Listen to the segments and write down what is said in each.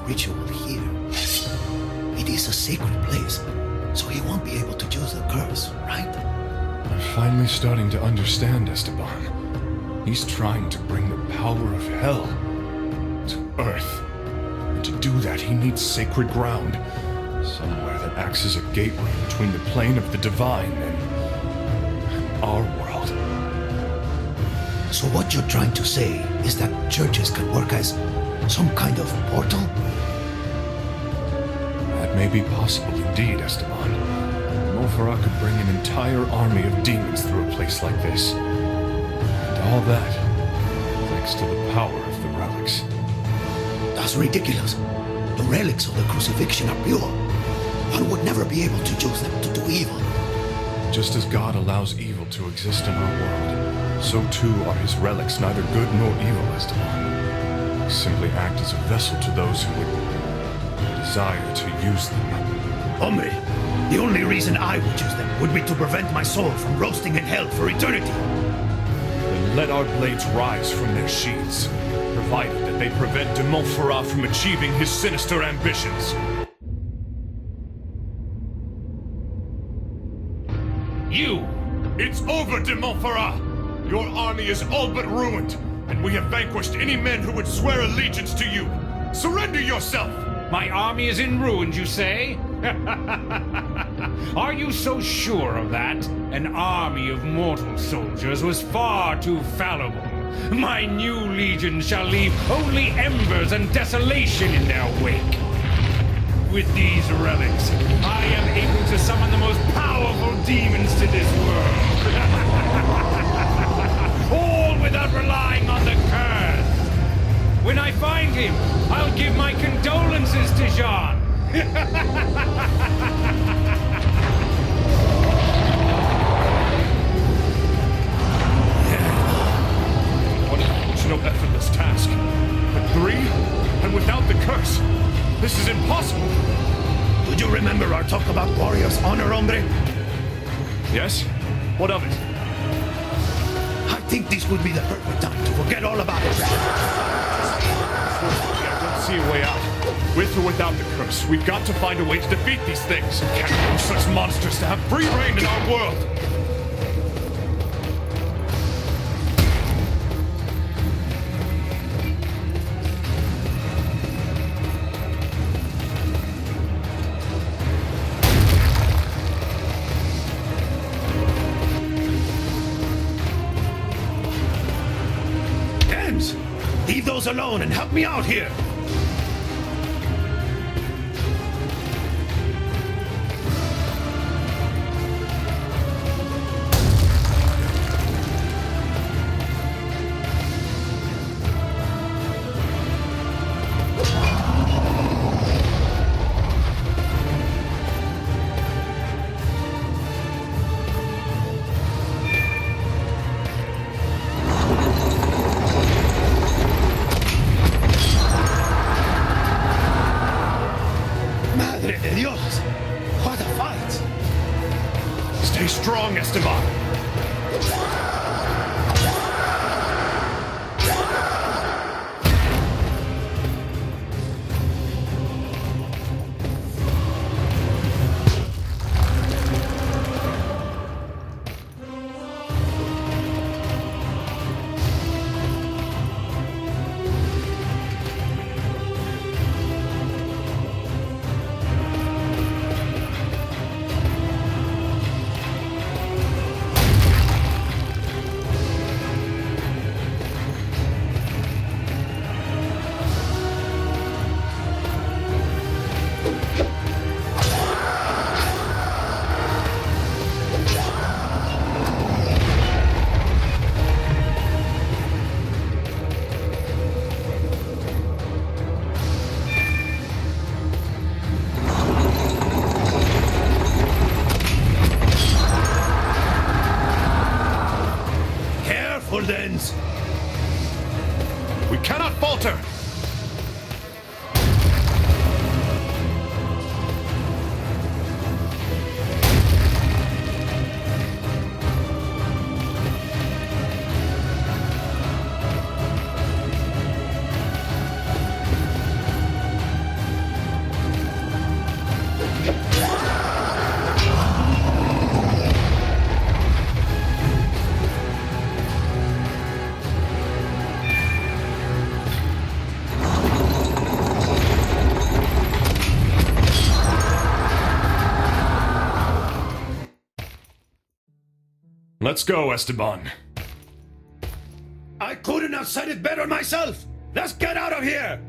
ritual here. It is a sacred place, so he won't be able to use the curse, right? I'm finally starting to understand Esteban. He's trying to bring the power of hell to Earth. And to do that, he needs sacred ground. Somewhere that acts as a gateway between the plane of the divine and our world. So what you're trying to say is that churches can work as some kind of portal? That may be possible indeed, Esteban. Mofara could bring an entire army of demons through a place like this. And all that, thanks to the power of the relics. That's ridiculous. The relics of the crucifixion are pure. One would never be able to use them to do evil. Just as God allows evil to exist in our world, so too are his relics neither good nor evil, Esteban. They simply act as a vessel to those who would desire to use them. Hombre, the only reason I would use them would be to prevent my soul from roasting in hell for eternity. Then let our blades rise from their sheaths, provided that they prevent de Montferrat from achieving his sinister ambitions. You! It's over, de Montferrat! Your army is all but ruined, and we have vanquished any men who would swear allegiance to you. Surrender yourself! My army is in ruins, you say? Are you so sure of that? An army of mortal soldiers was far too fallible. My new legion shall leave only embers and desolation in their wake. With these relics, I am able to summon the most powerful demons to this world. All without relying on the curse. When I find him, I'll give my condolences to Jean. What no effortless task. But 3, and without the curse. This is impossible. Do you remember our talk about warriors' honor, hombre? Yes? What of it? I think this would be the perfect time to forget all about it. I don't see a way out. With or without the curse, we've got to find a way to defeat these things. Can't allow such monsters to have free reign in our world. Leave those alone and help me out here! What a fight! Stay strong, Esteban. Dens. We cannot falter! Let's go, Esteban. I couldn't have said it better myself. Let's get out of here.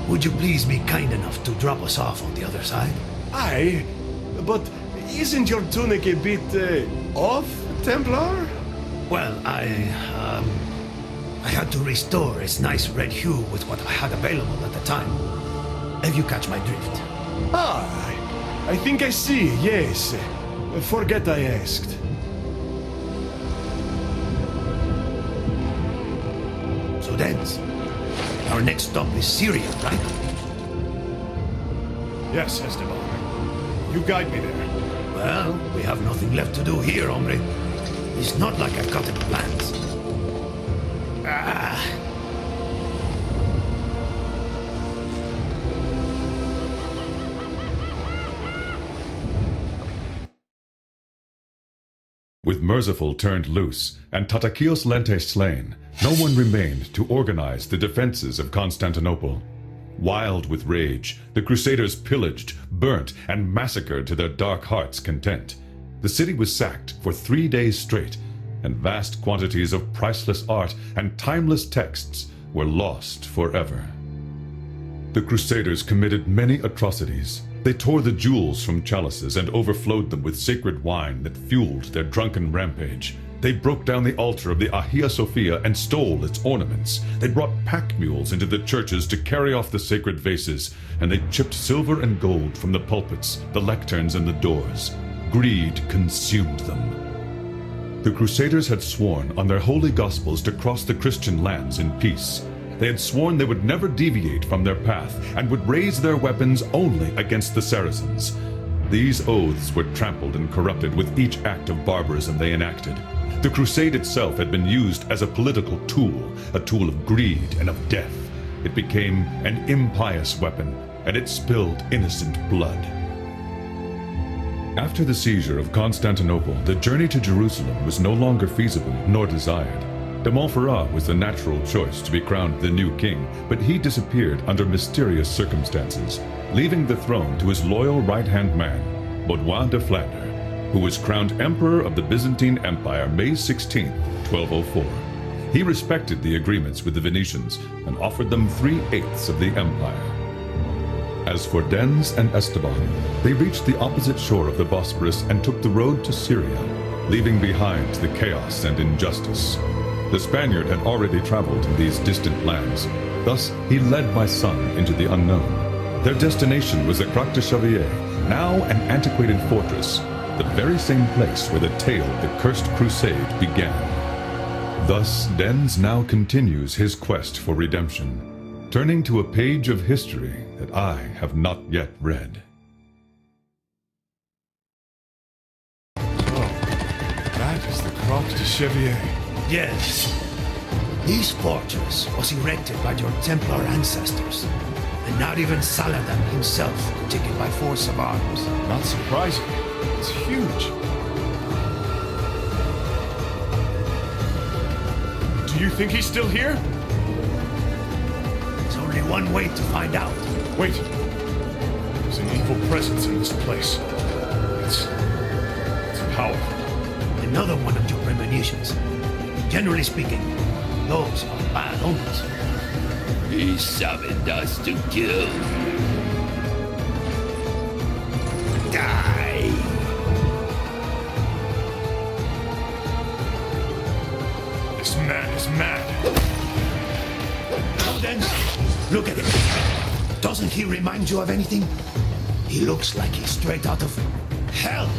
Would you please be kind enough to drop us off on the other side? Aye, but isn't your tunic a bit off, Templar? Well, I had to restore its nice red hue with what I had available at the time. If you catch my drift. Ah, I think I see, yes. Forget I asked. So then, our next stop is Syria, right? Yes, Esteban. You guide me there. Well, we have nothing left to do here, hombre. It's not like I cut any plans. With Merciful turned loose and Tatakios Lente slain, no one remained to organize the defenses of Constantinople. Wild with rage, the Crusaders pillaged, burnt, and massacred to their dark hearts' content. The city was sacked for 3 days straight, and vast quantities of priceless art and timeless texts were lost forever. The Crusaders committed many atrocities. They tore the jewels from chalices and overflowed them with sacred wine that fueled their drunken rampage. They broke down the altar of the Hagia Sophia and stole its ornaments. They brought pack mules into the churches to carry off the sacred vases, and they chipped silver and gold from the pulpits, the lecterns, and the doors. Greed consumed them. The Crusaders had sworn on their holy gospels to cross the Christian lands in peace. They had sworn they would never deviate from their path and would raise their weapons only against the Saracens. These oaths were trampled and corrupted with each act of barbarism they enacted. The crusade itself had been used as a political tool, a tool of greed and of death. It became an impious weapon, and it spilled innocent blood. After the seizure of Constantinople, the journey to Jerusalem was no longer feasible nor desired. De Montferrat was the natural choice to be crowned the new king, but he disappeared under mysterious circumstances, leaving the throne to his loyal right-hand man, Baudouin de Flandre, who was crowned Emperor of the Byzantine Empire May 16, 1204. He respected the agreements with the Venetians and offered them 3/8 of the empire. As for Dens and Esteban, they reached the opposite shore of the Bosphorus and took the road to Syria, leaving behind the chaos and injustice. The Spaniard had already traveled in these distant lands, thus he led my son into the unknown. Their destination was the Croix de Xavier, now an antiquated fortress, the very same place where the tale of the Cursed Crusade began. Thus, Dens now continues his quest for redemption, turning to a page of history that I have not yet read. So, that is the Croix de Xavier. Yes. This fortress was erected by your Templar ancestors, and not even Saladin himself could take it by force of arms. Not surprising. It's huge. Do you think he's still here? There's only one way to find out. Wait. There's an evil presence in this place. It's powerful. Another one of your premonitions. Generally speaking, those are bad omens. He summoned us to kill. is mad. Then, look at him. Doesn't he remind you of anything? He looks like he's straight out of hell.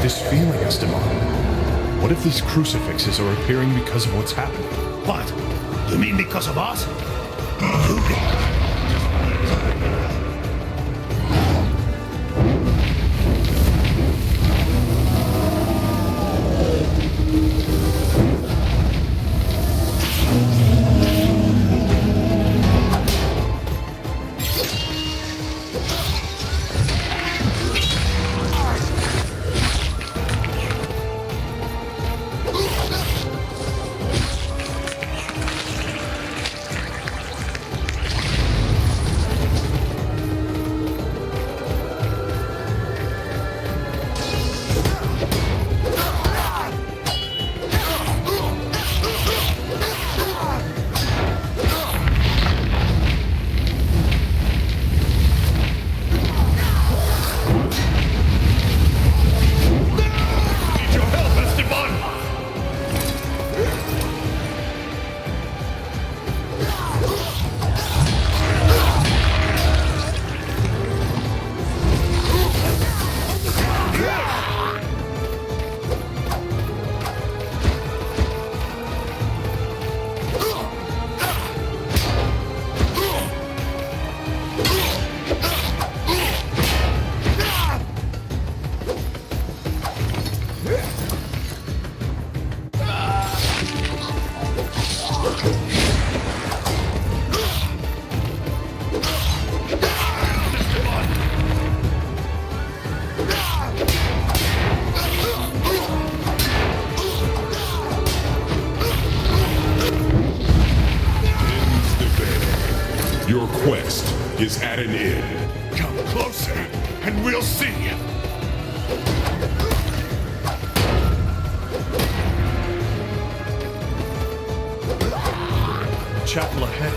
this feeling, Esteban. What if these crucifixes are appearing because of what's happening? What? You mean because of us? You Your quest is at an end. Come closer, and we'll see. Chapel ahead.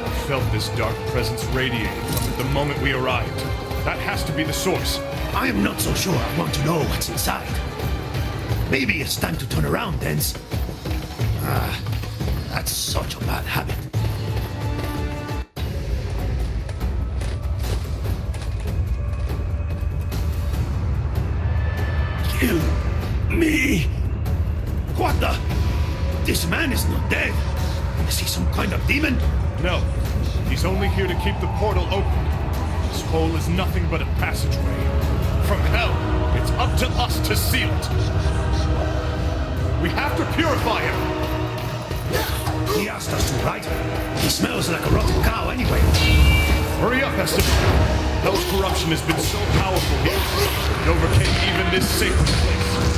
I felt this dark presence radiating from it the moment we arrived. That has to be the source. I am not so sure I want to know what's inside. Maybe it's time to turn around, Dens. That's such a bad habit. Kill me! What the? This man is not dead. Is he some kind of demon? No, he's only here to keep the portal open. This hole is nothing but a passageway. From hell, it's up to us to seal it. We have to purify him. He asked us to, right? He smells like a rotten cow anyway. Hurry up, Esteban. Hell's corruption has been so powerful here. It overcame even this sacred place.